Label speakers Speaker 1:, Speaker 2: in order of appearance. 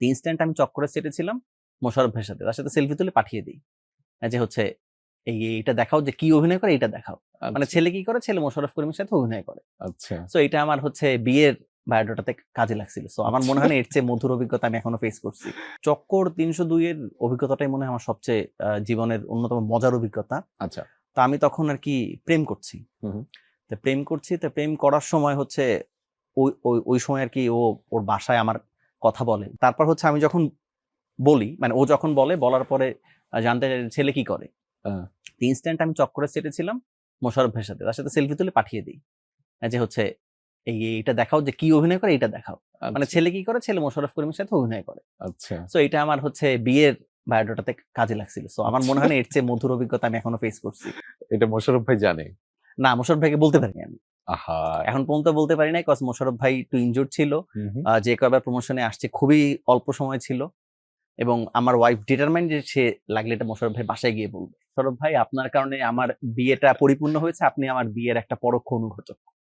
Speaker 1: Instant আমি চক করে সেটেছিলাম মোশাররফ ভাইয়ের সাথে। তার সাথে সেলফি তুলে পাঠিয়ে দিই। যে হচ্ছে এইটা দেখাও যে কি অভিনয় করে এইটা দেখাও। মানে
Speaker 2: আচ্ছা,
Speaker 1: ছেলে কি করে? ছেলে মোশাররফ করিমের সাথে অভিনয় করে।
Speaker 2: আচ্ছা,
Speaker 1: সো এটা আমার হচ্ছে বিয়ের বায়োডাটাতে কাজে লাগছিল। সো আমার মনে
Speaker 2: আচ্ছা।
Speaker 1: হয় না এর চেয়ে মধুর অভিজ্ঞতা আমি এখনো ফেস করছি। চক্কর ৩০২ এর অভিজ্ঞতাটাই মনে হয় আমার সবচেয়ে জীবনের অন্যতম মজার অভিজ্ঞতা।
Speaker 2: আচ্ছা।
Speaker 1: তো আমি তখন আরকি প্রেম করছি।
Speaker 2: হুম, হুম।
Speaker 1: তো প্রেম করছি, তো প্রেম করার সময় হচ্ছে ওই সময় আরকি ওর বাসায় আমার কথা বলে। তারপর হচ্ছে আমি যখন বলি, মানে ও যখন বলার পরে জানতে চাই যে ছেলে কি করে?
Speaker 2: আ
Speaker 1: ইনস্ট্যান্ট আমি চক করে সেটেছিলাম মোশাররফ ভাইয়ের সাথে। তার সাথে সেলফি তুলে পাঠিয়ে দিই। যে হচ্ছে এইটা দেখাও যে কি অভিনয় করে এইটা দেখাও। মানে
Speaker 2: আচ্ছা,
Speaker 1: ছেলে কি করে? ছেলে মোশাররফ করিমের সাথে অভিনয় করে।
Speaker 2: আচ্ছা,
Speaker 1: সো এটা আমার হচ্ছে বিয়ের বায়োডাটাতে কাজে লাগছিল। সো আমার মনে
Speaker 2: আচ্ছা।
Speaker 1: হয় না এর চেয়ে মধুর অভিজ্ঞতা আমি এখনো ফেস করছি।
Speaker 2: এটা মোশাররফ ভাই জানে?
Speaker 1: না, মোশাররফ ভাইকে বলতে পারিনি আমি।
Speaker 2: আহা!
Speaker 1: এখন পর্যন্ত বলতে পারি নাই কজ মোশাররফ ভাই একটু ইনজুরড ছিল।
Speaker 2: হুম, হুম।
Speaker 1: যে কয়বার প্রমোশনে আসছে খুবই অল্প সময় ছিল এবং আমার ওয়াইফ ডিটারমাইন্ড যে সে লাগলে এটা মোশাররফ ভাই বাসায় গিয়ে বলবে। মোশাররফ ভাই আপনার কারণে আমার বিয়েটা পরিপূর্ণ হয়েছে। আপনি আমার বিয়ের একটা পরোক্ষ অনুঘটক।